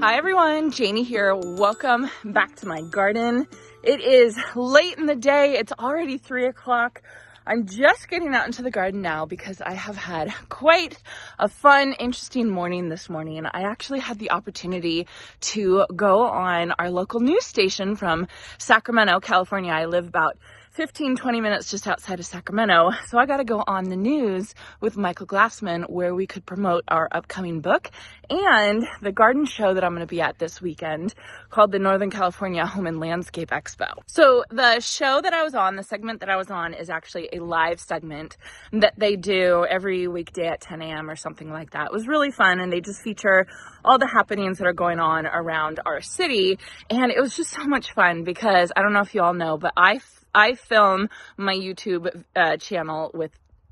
Hi everyone, Janie here. Welcome back to my garden. It is late in the day. It's already 3 o'clock. I'm just getting out into the garden now because I have had quite a fun, interesting morning this morning. I actually had the opportunity to go on our local news station from Sacramento, California. I live about 15-20 minutes just outside of Sacramento. So I got to go on the news with Michael Glassman where we could promote our upcoming book and the garden show that I'm going to be at this weekend called the Northern California Home and Landscape Expo. So the show that I was on, the segment that I was on, is actually a live segment that they do every weekday at 10 a.m. or something like that. It was really fun, and they just feature all the happenings that are going on around our city. And it was just so much fun because I don't know if you all know, but I film my YouTube channel with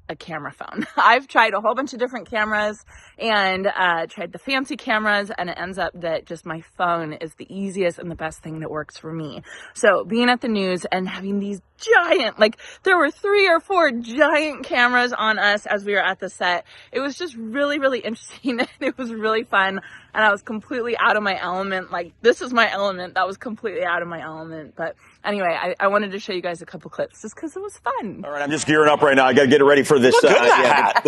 a camera phone. I've tried a whole bunch of different cameras and tried the fancy cameras, and it ends up that just my phone is the easiest and the best thing that works for me. So being at the news and having these giant, like there were 3 or 4 giant cameras on us as we were at the set. It was just really, really interesting. It was really fun. And I was completely out of my element. Like, this is my element. That was completely out of my element. But anyway, I wanted to show you guys a couple clips just because it was fun. All right, I'm just gearing up right now. I got to get ready for this, the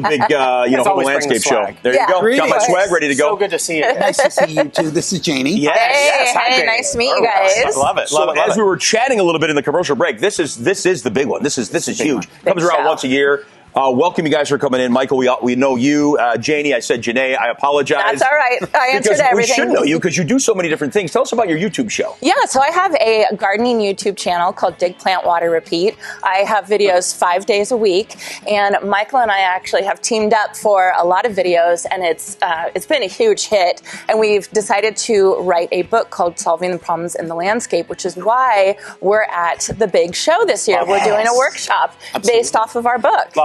big, home landscape show. There you go. Got my swag ready to go. So good to see you. Nice to see you too. This is Janie. Yes. Hey, nice to meet you guys. Love it. So as we were chatting a little bit in the commercial break, this is the big one. This is huge. Comes around once a year. Welcome, you guys, for coming in. Michael, we know you. Janie, I said Janae. I apologize. That's all right. I answered everything. We should know you because you do so many different things. Tell us about your YouTube show. Yeah, so I have a gardening YouTube channel called Dig, Plant, Water, Repeat. I have videos 5 days a week, and Michael and I actually have teamed up for a lot of videos, and it's been a huge hit. And we've decided to write a book called Solving the Problems in the Landscape, which is why we're at the big show this year. We're doing a workshop based off of our book.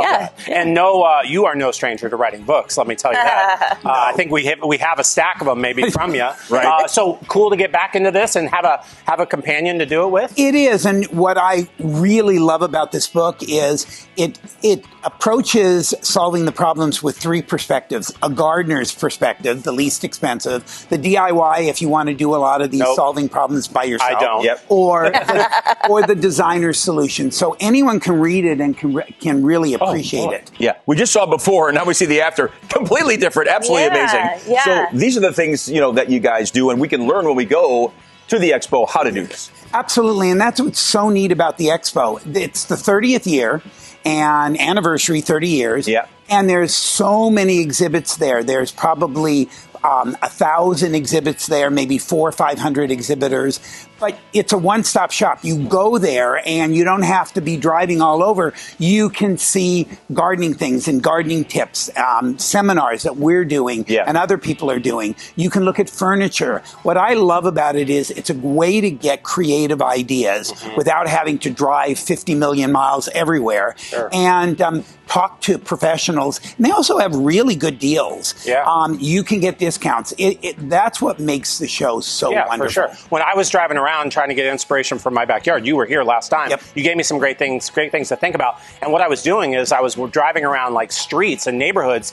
And you are no stranger to writing books. Let me tell you that. I think we have a stack of them maybe from you. Right. So cool to get back into this and have a companion to do it with. It is, and what I really love about this book is it approaches solving the problems with 3 perspectives: a gardener's perspective, the least expensive; the DIY, if you want to do a lot of these solving problems by yourself; I don't. Yep. or the designer's solution. So anyone can read it and can really appreciate it. Yeah, we just saw before, and now we see the after. Completely different, absolutely amazing. Yeah. So these are the things that you guys do, and we can learn when we go to the expo how to do this. Absolutely, and that's what's so neat about the expo. It's the 30th year and anniversary, 30 years. Yeah. And there's so many exhibits there. There's probably 1,000 exhibits there, maybe 400 or 500 exhibitors. But it's a one-stop shop. You go there and you don't have to be driving all over. You can see gardening things and gardening tips, seminars that we're doing and other people are doing. You can look at furniture. What I love about it is it's a way to get creative ideas without having to drive 50 million miles everywhere. Sure. And talk to professionals. And they also have really good deals. Yeah. You can get discounts. That's what makes the show so wonderful. For sure. When I was driving around trying to get inspiration from my backyard, you were here last time. Yep. You gave me some great things to think about. And what I was doing is I was driving around like streets and neighborhoods.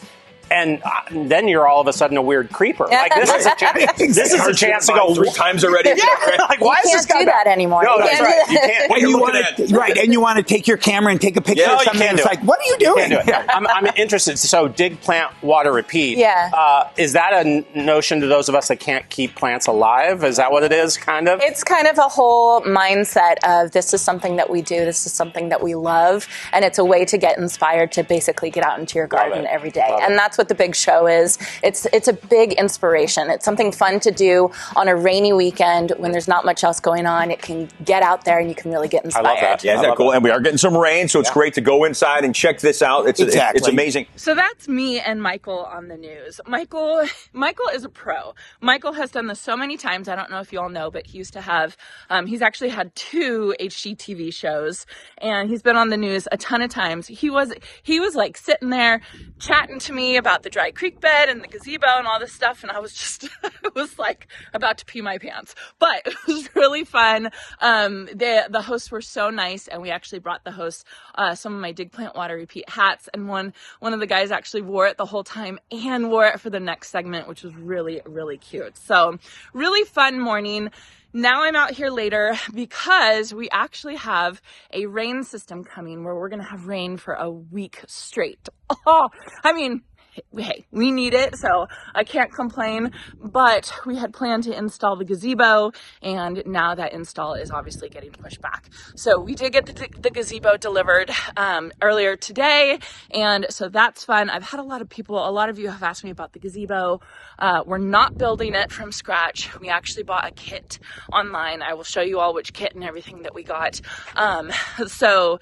And then you're all of a sudden a weird creeper. Like this is a chance. This is a chance to go 3 times already. Like why is this guy do that anymore? No, that's right. You can't. And you want to take your camera and take a picture of something. It's like, what are you doing? Can't do it. I'm interested. So dig, plant, water, repeat. Yeah. Is that a notion to those of us that can't keep plants alive? Is that what it is, kind of? It's kind of a whole mindset of this is something that we do, this is something that we love, and it's a way to get inspired to basically get out into your garden every day. And that's what the big show is. It's a big inspiration. It's something fun to do on a rainy weekend when there's not much else going on. It can get out there and you can really get inspired. I love that. Yeah, isn't that cool? And we are getting some rain, so it's great to go inside and check this out. It's amazing. So that's me and Michael on the news. Michael is a pro. Michael has done this so many times. I don't know if you all know, but he used to have, he's actually had 2 HGTV shows, and he's been on the news a ton of times. He was like sitting there chatting to me about the dry creek bed and the gazebo and all this stuff, and I was just, I was like about to pee my pants, but it was really fun. The hosts were so nice, and we actually brought the hosts some of my Dig Plant Water Repeat hats, and one of the guys actually wore it the whole time and wore it for the next segment, which was really, really cute. So really fun morning. Now I'm out here later because we actually have a rain system coming where we're going to have rain for a week straight. Oh, I mean, hey, we need it, so I can't complain, but we had planned to install the gazebo, and now that install is obviously getting pushed back. So we did get the gazebo delivered earlier today, and so that's fun. I've had a lot of you have asked me about the gazebo. We're not building it from scratch. We actually bought a kit online. I will show you all which kit and everything that we got. So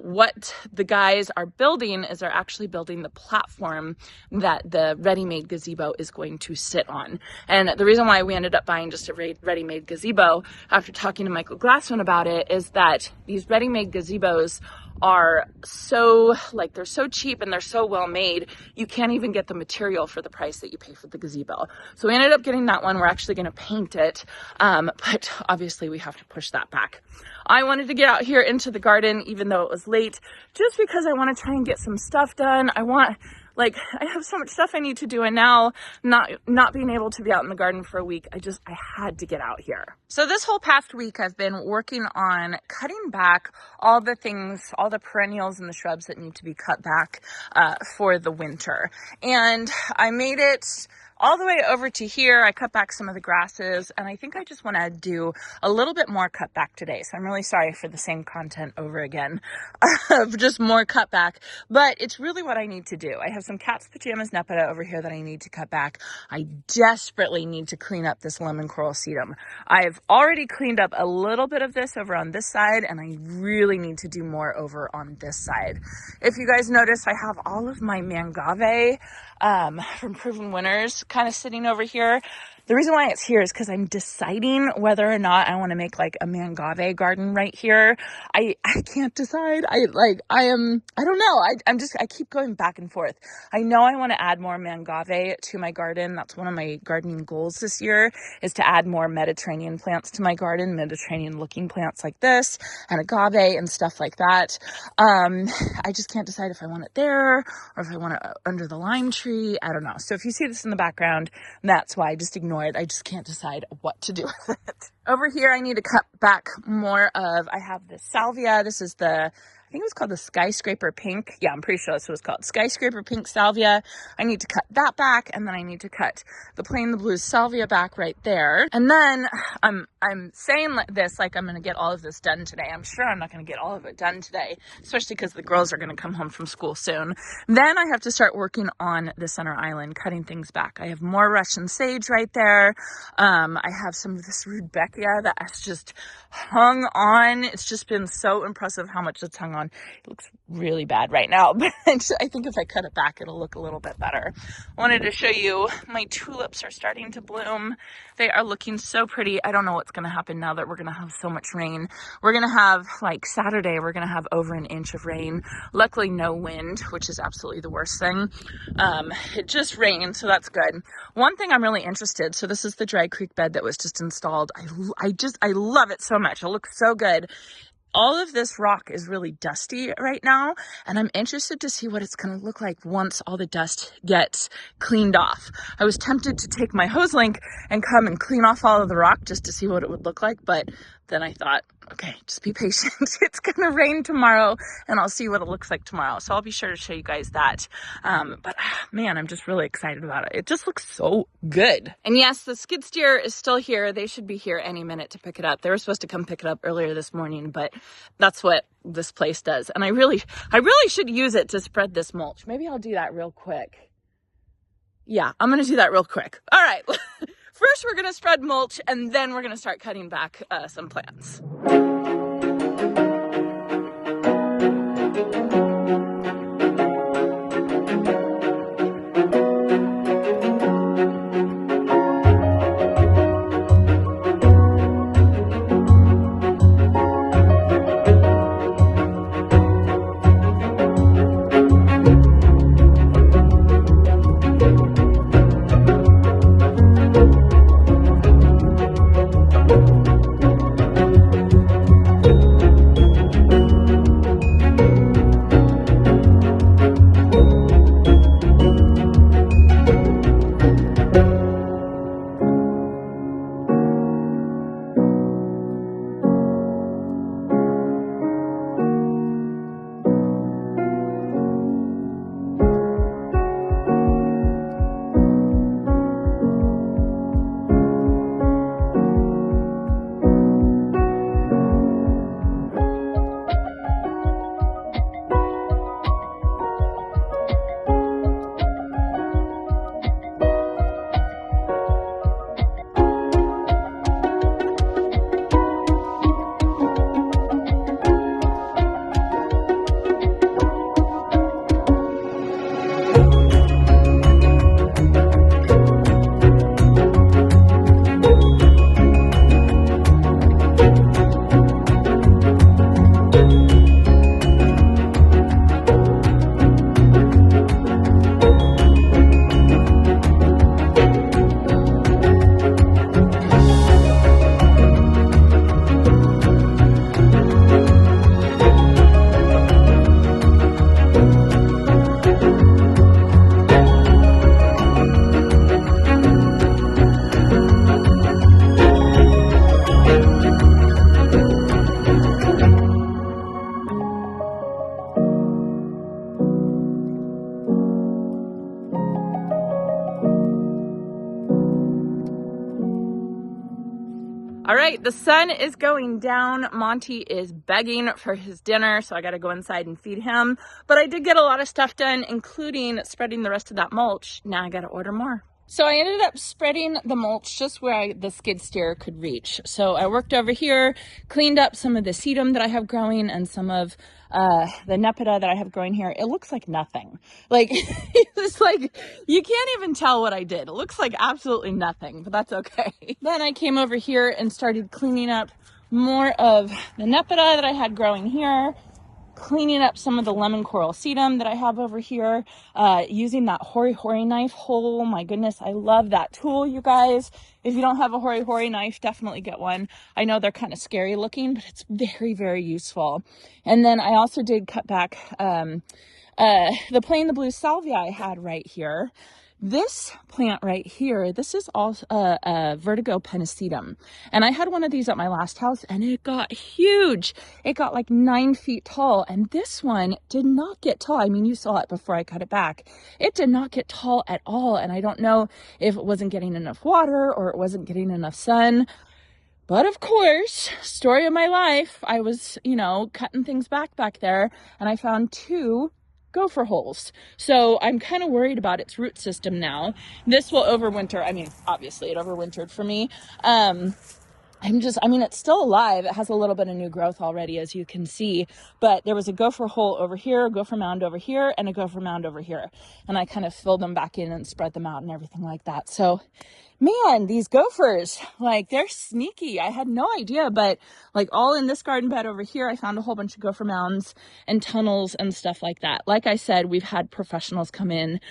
what the guys are building is they're actually building the platform that the ready-made gazebo is going to sit on. And the reason why we ended up buying just a ready-made gazebo after talking to Michael Glassman about it is that these ready-made gazebos are so, like, they're so cheap and they're so well made, you can't even get the material for the price that you pay for the gazebo. So we ended up getting that one. We're actually going to paint it, but obviously we have to push that back. I wanted to get out here into the garden even though it was late, just because I want to try and get some stuff done. I have so much stuff I need to do, and now not being able to be out in the garden for a week, I had to get out here. So this whole past week, I've been working on cutting back all the things, all the perennials and the shrubs that need to be cut back for the winter. And I made it all the way over to here. I cut back some of the grasses, and I think I just want to do a little bit more cut back today. So I'm really sorry for the same content over again, just more cut back, but it's really what I need to do. I have some cat's pajamas nepeta over here that I need to cut back. I desperately need to clean up this lemon coral sedum. I've already cleaned up a little bit of this over on this side, and I really need to do more over on this side. If you guys notice, I have all of my mangave from Proven Winners kind of sitting over here. The reason why it's here is because I'm deciding whether or not I want to make like a mangave garden right here. I can't decide. I don't know. I keep going back and forth. I know I want to add more mangave to my garden. That's one of my gardening goals this year, is to add more Mediterranean plants to my garden, Mediterranean looking plants like this and agave and stuff like that. I just can't decide if I want it there or if I want it under the lime tree. I don't know. So if you see this in the background, that's why. Just ignore it. I just can't decide what to do with it. Over here, I need to cut back more of, I have this salvia. This is I think it was called the Skyscraper Pink. Yeah, I'm pretty sure that's what it's called. Skyscraper Pink Salvia. I need to cut that back, and then I need to cut the Plain the Blues Salvia back right there. And then I'm saying this like I'm going to get all of this done today. I'm sure I'm not going to get all of it done today, especially because the girls are going to come home from school soon. Then I have to start working on the center island, cutting things back. I have more Russian sage right there. I have some of this rudbeckia that has just hung on. It's just been so impressive how much it's hung on. It looks really bad right now, but I think if I cut it back, it'll look a little bit better. I wanted to show you my tulips are starting to bloom. They are looking so pretty. I don't know what's going to happen now that we're going to have so much rain. We're going to have, like Saturday, we're going to have over an inch of rain. Luckily, no wind, which is absolutely the worst thing. It just rained, so that's good. One thing I'm really interested, so this is the dry creek bed that was just installed. I love it so much. It looks so good. All of this rock is really dusty right now, and I'm interested to see what it's going to look like once all the dust gets cleaned off. I was tempted to take my hose link and come and clean off all of the rock just to see what it would look like, but then I thought, okay, just be patient. It's going to rain tomorrow, and I'll see what it looks like tomorrow. So I'll be sure to show you guys that. But man, I'm just really excited about it. It just looks so good. And yes, the skid steer is still here. They should be here any minute to pick it up. They were supposed to come pick it up earlier this morning, but that's what this place does. And I really should use it to spread this mulch. Maybe I'll do that real quick. Yeah, I'm going to do that real quick. All right. First, we're going to spread mulch, and then we're going to start cutting back some plants. All right, the sun is going down. Monty is begging for his dinner, so I got to go inside and feed him. But I did get a lot of stuff done, including spreading the rest of that mulch. Now I got to order more. So I ended up spreading the mulch just where the skid steer could reach. So I worked over here, cleaned up some of the sedum that I have growing and some of the nepeta that I have growing here. It looks like nothing. Like, it's like, you can't even tell what I did. It looks like absolutely nothing, but that's okay. Then I came over here and started cleaning up more of the nepeta that I had growing here, cleaning up some of the lemon coral sedum that I have over here, using that hori hori knife. Oh my goodness, I love that tool, you guys. If you don't have a hori hori knife, definitely get one. I know they're kind of scary looking, but it's very, very useful. And then I also did cut back the Blvd Ste salvia I had right here. This plant right here, this is also a vertigo pennisetum. And I had one of these at my last house and it got huge. It got like 9 feet tall. And this one did not get tall. I mean, you saw it before I cut it back. It did not get tall at all. And I don't know if it wasn't getting enough water or it wasn't getting enough sun. But of course, story of my life, I was, cutting things back there and I found 2 gopher holes. So I'm kind of worried about its root system now. This will overwinter. I mean, obviously it overwintered for me. It's still alive. It has a little bit of new growth already, as you can see, but there was a gopher hole over here, a gopher mound over here, and a gopher mound over here. And I kind of filled them back in and spread them out and everything like that. So man, these gophers, like, they're sneaky. I had no idea, but like all in this garden bed over here, I found a whole bunch of gopher mounds and tunnels and stuff like that. Like I said, we've had professionals come in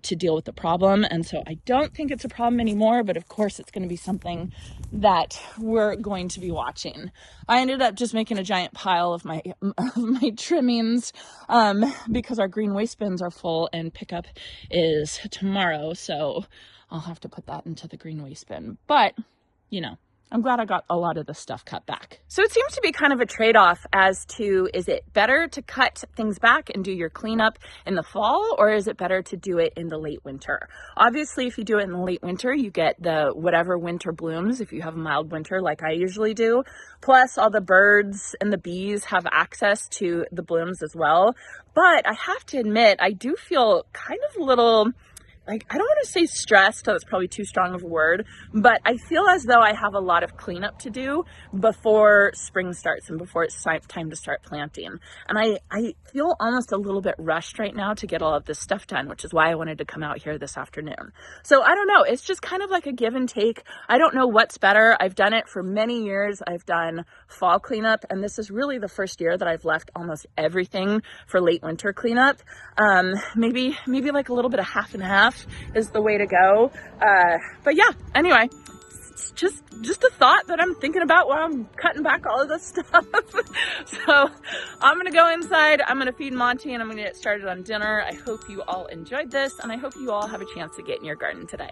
to deal with the problem. And so I don't think it's a problem anymore, but of course it's going to be something that we're going to be watching. I ended up just making a giant pile of my trimmings because our green waste bins are full and pickup is tomorrow. So I'll have to put that into the green waste bin. But, I'm glad I got a lot of the stuff cut back. So it seems to be kind of a trade-off as to, is it better to cut things back and do your cleanup in the fall, or is it better to do it in the late winter? Obviously, if you do it in the late winter, you get the whatever winter blooms, if you have a mild winter like I usually do. Plus, all the birds and the bees have access to the blooms as well. But I have to admit, I do feel kind of a little, I don't want to say stressed, that's probably too strong of a word, but I feel as though I have a lot of cleanup to do before spring starts and before it's time to start planting. And I feel almost a little bit rushed right now to get all of this stuff done, which is why I wanted to come out here this afternoon. So I don't know, it's just kind of like a give and take. I don't know what's better. I've done it for many years. I've done fall cleanup, and this is really the first year that I've left almost everything for late winter cleanup. Maybe like a little bit of half and half is the way to go. But yeah, anyway, it's just a thought that I'm thinking about while I'm cutting back all of this stuff. So I'm gonna go inside, I'm gonna feed Monty, and I'm gonna get started on dinner. I hope you all enjoyed this, and I hope you all have a chance to get in your garden today.